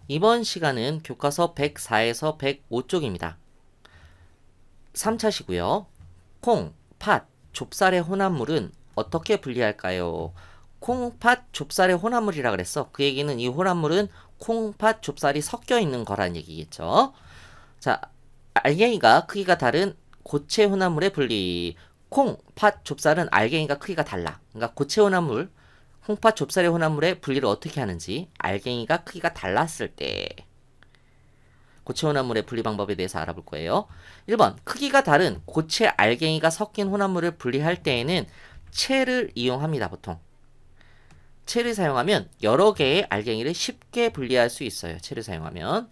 이번 시간은 교과서 104에서 105쪽입니다. 3차시고요. 콩, 팥, 좁쌀의 혼합물은 어떻게 분리할까요? 콩, 팥, 좁쌀의 혼합물이라 그랬어. 그 얘기는 이 혼합물은 콩, 팥, 좁쌀이 섞여 있는 거란 얘기겠죠. 자, 알갱이가 크기가 다른 고체 혼합물의 분리. 콩, 팥, 좁쌀은 알갱이가 크기가 달라. 그러니까 고체 혼합물, 콩팥, 좁쌀의 혼합물의 분리를 어떻게 하는지 알갱이가 크기가 달랐을 때 고체 혼합물의 분리 방법에 대해서 알아볼 거예요. 1번, 크기가 다른 고체 알갱이가 섞인 혼합물을 분리할 때에는 체를 이용합니다. 보통 체를 사용하면 여러 개의 알갱이를 쉽게 분리할 수 있어요. 체를 사용하면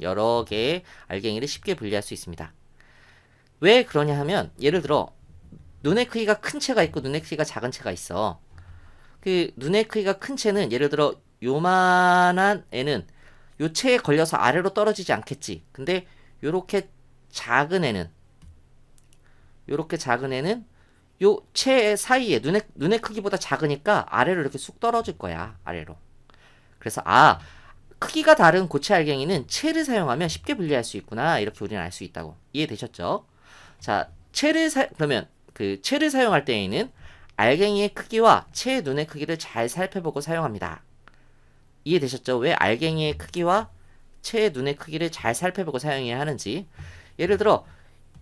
여러 개의 알갱이를 쉽게 분리할 수 있습니다. 왜 그러냐 하면 예를 들어 눈의 크기가 큰 체가 있고 눈의 크기가 작은 체가 있어. 그 눈의 크기가 큰 체는 예를 들어 요만한 애는 요 체에 걸려서 아래로 떨어지지 않겠지. 근데 요렇게 작은 애는 요 체 사이에 눈의 크기보다 작으니까 아래로 이렇게 쑥 떨어질 거야. 아래로. 그래서 크기가 다른 고체 알갱이는 체를 사용하면 쉽게 분리할 수 있구나. 이렇게 우리는 알 수 있다고. 이해되셨죠? 자, 그러면 그 체를 사용할 때에는 알갱이의 크기와 체의 눈의 크기를 잘 살펴보고 사용합니다. 이해되셨죠? 왜 알갱이의 크기와 체의 눈의 크기를 잘 살펴보고 사용해야 하는지. 예를 들어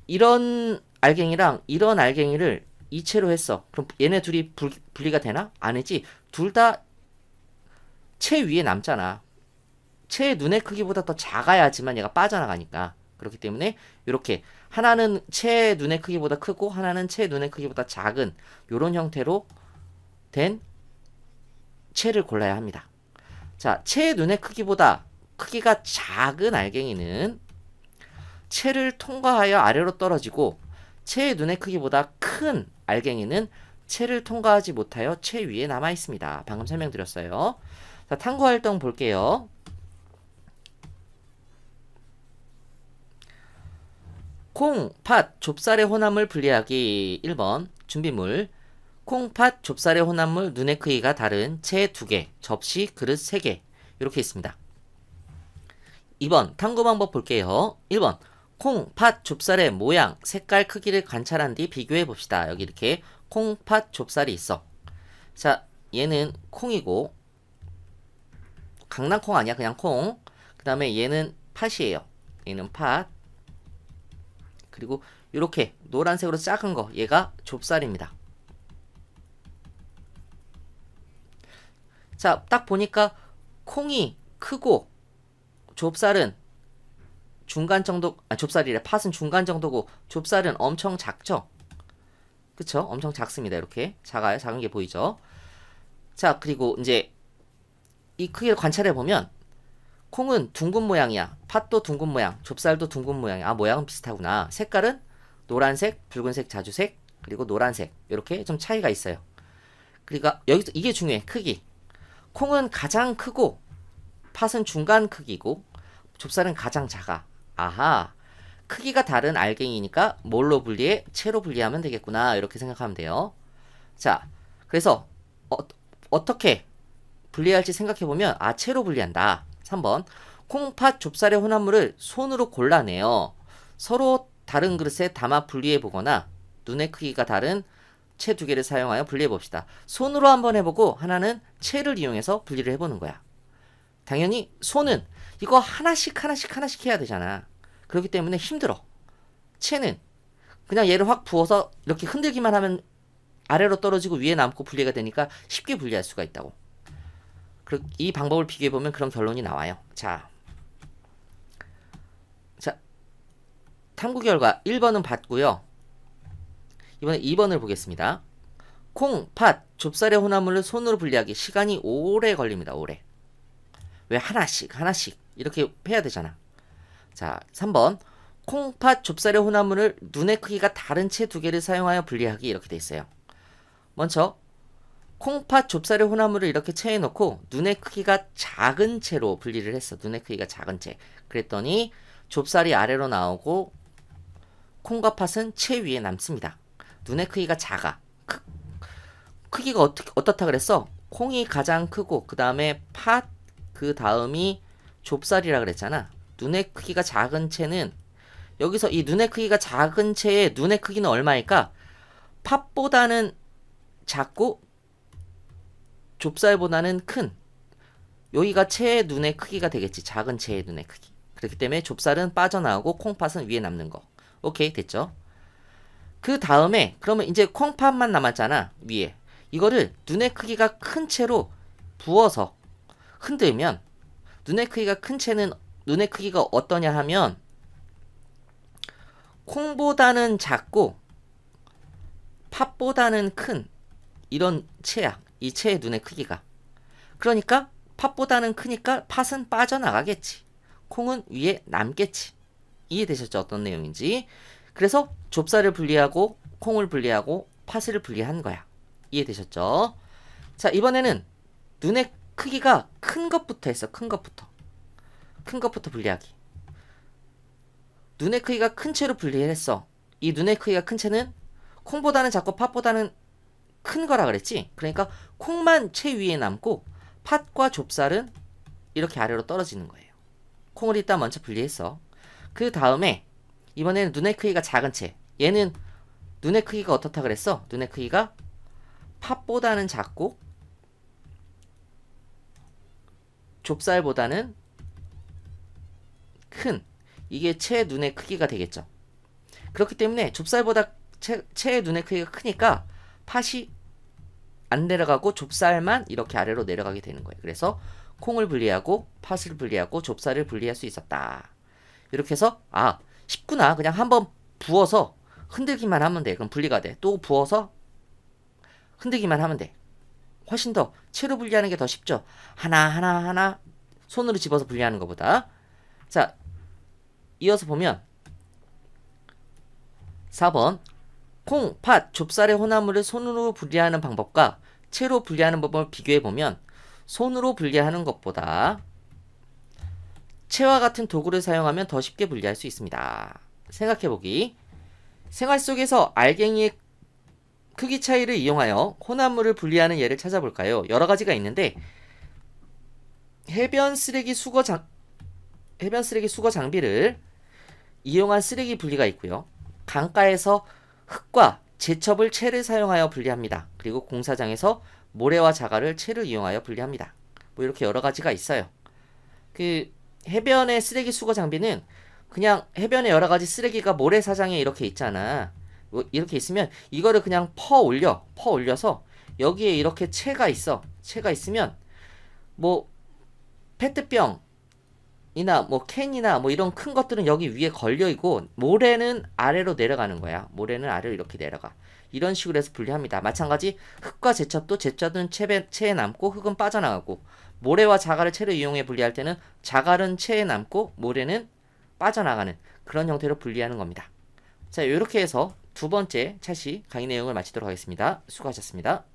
이런 알갱이랑 이런 알갱이를 이체로 했어. 그럼 얘네 둘이 분리가 되나? 아니지. 둘 다 체 위에 남잖아. 체의 눈의 크기보다 더 작아야지만 얘가 빠져나가니까. 그렇기 때문에 이렇게 하나는 체의 눈의 크기보다 크고 하나는 체의 눈의 크기보다 작은 이런 형태로 된 체를 골라야 합니다. 자, 체의 눈의 크기보다 크기가 작은 알갱이는 체를 통과하여 아래로 떨어지고 체의 눈의 크기보다 큰 알갱이는 체를 통과하지 못하여 체 위에 남아 있습니다. 방금 설명드렸어요. 자, 탐구 활동 볼게요. 콩, 팥, 좁쌀의 혼합물 분리하기 1번 준비물 콩, 팥, 좁쌀의 혼합물 눈의 크기가 다른 채 2개, 접시, 그릇 3개 이렇게 있습니다. 2번 탐구 방법 볼게요. 1번 콩, 팥, 좁쌀의 모양, 색깔, 크기를 관찰한 뒤 비교해 봅시다. 여기 이렇게 콩, 팥, 좁쌀이 있어. 자, 얘는 콩이고 강낭콩 아니야. 그냥 콩. 그 다음에 얘는 팥이에요. 얘는 팥. 그리고 이렇게 노란색으로 작은 거 얘가 좁쌀입니다. 자, 딱 보니까 콩이 크고 좁쌀은 중간 정도, 좁쌀이래. 팥은 중간 정도고 좁쌀은 엄청 작죠? 그쵸? 엄청 작습니다. 이렇게 작아요. 작은 게 보이죠? 자, 그리고 이제 이 크기를 관찰해 보면 콩은 둥근 모양이야. 팥도 둥근 모양, 좁쌀도 둥근 모양이야. 모양은 비슷하구나. 색깔은 노란색, 붉은색, 자주색, 그리고 노란색. 이렇게 좀 차이가 있어요. 그러니까 여기서 이게 중요해. 크기. 콩은 가장 크고 팥은 중간 크기고 좁쌀은 가장 작아. 아하. 크기가 다른 알갱이니까 뭘로 분리해? 채로 분리하면 되겠구나. 이렇게 생각하면 돼요. 자, 그래서 어떻게 분리할지 생각해보면 채로 분리한다. 3번 콩팥 좁쌀의 혼합물을 손으로 골라내요. 서로 다른 그릇에 담아 분리해보거나 눈의 크기가 다른 채 2개를 사용하여 분리해봅시다. 손으로 한번 해보고 하나는 채를 이용해서 분리를 해보는 거야. 당연히 손은 이거 하나씩 해야 되잖아. 그렇기 때문에 힘들어. 채는 그냥 얘를 확 부어서 이렇게 흔들기만 하면 아래로 떨어지고 위에 남고 분리가 되니까 쉽게 분리할 수가 있다고. 이 방법을 비교해보면 그런 결론이 나와요. 자, 탐구 결과 1번은 봤고요. 이번에 2번을 보겠습니다. 콩, 팥, 좁쌀의 혼합물을 손으로 분리하기 시간이 오래 걸립니다. 오래. 왜 하나씩 이렇게 해야 되잖아. 자, 3번 콩, 팥, 좁쌀의 혼합물을 눈의 크기가 다른 채 2개를 사용하여 분리하기 이렇게 돼 있어요. 먼저 콩팥, 좁쌀의 혼합물을 이렇게 체에 넣고 눈의 크기가 작은 채로 분리를 했어. 눈의 크기가 작은 채. 그랬더니 좁쌀이 아래로 나오고 콩과 팥은 채 위에 남습니다. 눈의 크기가 작아. 크기가 어떻다 그랬어? 콩이 가장 크고 그 다음에 팥, 그 다음이 좁쌀이라 그랬잖아. 눈의 크기가 작은 채는 여기서 이 눈의 크기가 작은 채의 눈의 크기는 얼마일까? 팥보다는 작고 좁쌀보다는 큰, 여기가 채의 눈의 크기가 되겠지. 작은 채의 눈의 크기. 그렇기 때문에 좁쌀은 빠져나오고 콩팥은 위에 남는 거. 오케이, 됐죠? 그 다음에 그러면 이제 콩팥만 남았잖아, 위에. 이거를 눈의 크기가 큰 채로 부어서 흔들면, 눈의 크기가 큰 채는 눈의 크기가 어떠냐 하면 콩보다는 작고 팥보다는 큰 이런 채야. 이 채의 눈의 크기가. 그러니까 팥보다는 크니까 팥은 빠져나가겠지. 콩은 위에 남겠지. 이해되셨죠? 어떤 내용인지. 그래서 좁쌀을 분리하고 콩을 분리하고 팥을 분리한 거야. 이해되셨죠? 자, 이번에는 눈의 크기가 큰 것부터 했어. 큰 것부터. 큰 것부터 분리하기. 눈의 크기가 큰 채로 분리했어. 이 눈의 크기가 큰 채는 콩보다는 작고 팥보다는 큰 거라 그랬지? 그러니까 콩만 채 위에 남고 팥과 좁쌀은 이렇게 아래로 떨어지는 거예요. 콩을 일단 먼저 분리했어. 그 다음에 이번에는 눈의 크기가 작은 채. 얘는 눈의 크기가 어떻다 그랬어? 눈의 크기가 팥보다는 작고 좁쌀보다는 큰, 이게 채의 눈의 크기가 되겠죠. 그렇기 때문에 좁쌀보다 채의 눈의 크기가 크니까 팥이 안 내려가고 좁쌀만 이렇게 아래로 내려가게 되는 거예요. 그래서 콩을 분리하고 팥을 분리하고 좁쌀을 분리할 수 있었다. 이렇게 해서 쉽구나. 그냥 한번 부어서 흔들기만 하면 돼. 그럼 분리가 돼. 또 부어서 흔들기만 하면 돼. 훨씬 더 채로 분리하는 게 더 쉽죠. 하나 손으로 집어서 분리하는 것보다. 자, 이어서 보면 4번 콩, 팥, 좁쌀의 혼합물을 손으로 분리하는 방법과 채로 분리하는 방법을 비교해보면 손으로 분리하는 것보다 채와 같은 도구를 사용하면 더 쉽게 분리할 수 있습니다. 생각해보기. 생활 속에서 알갱이의 크기 차이를 이용하여 혼합물을 분리하는 예를 찾아볼까요? 여러 가지가 있는데 해변 쓰레기 수거 장비를 이용한 쓰레기 분리가 있고요. 강가에서 흙과 제첩을 채를 사용하여 분리합니다. 그리고 공사장에서 모래와 자갈을 채를 이용하여 분리합니다. 뭐 이렇게 여러 가지가 있어요. 그 해변의 쓰레기 수거 장비는 그냥 해변에 여러 가지 쓰레기가 모래사장에 이렇게 있잖아. 이렇게 있으면 이거를 그냥 올려서 여기에 이렇게 채가 있어. 채가 있으면 뭐 페트병 이나 뭐 캔이나 뭐 이런 큰 것들은 여기 위에 걸려 있고 모래는 아래로 내려가는 거야. 모래는 아래로 이렇게 내려가. 이런 식으로 해서 분리합니다. 마찬가지 흙과 제첩은 채에 남고 흙은 빠져나가고 모래와 자갈을 채로 이용해 분리할 때는 자갈은 채에 남고 모래는 빠져나가는 그런 형태로 분리하는 겁니다. 자, 이렇게 해서 두 번째 차시 강의 내용을 마치도록 하겠습니다. 수고하셨습니다.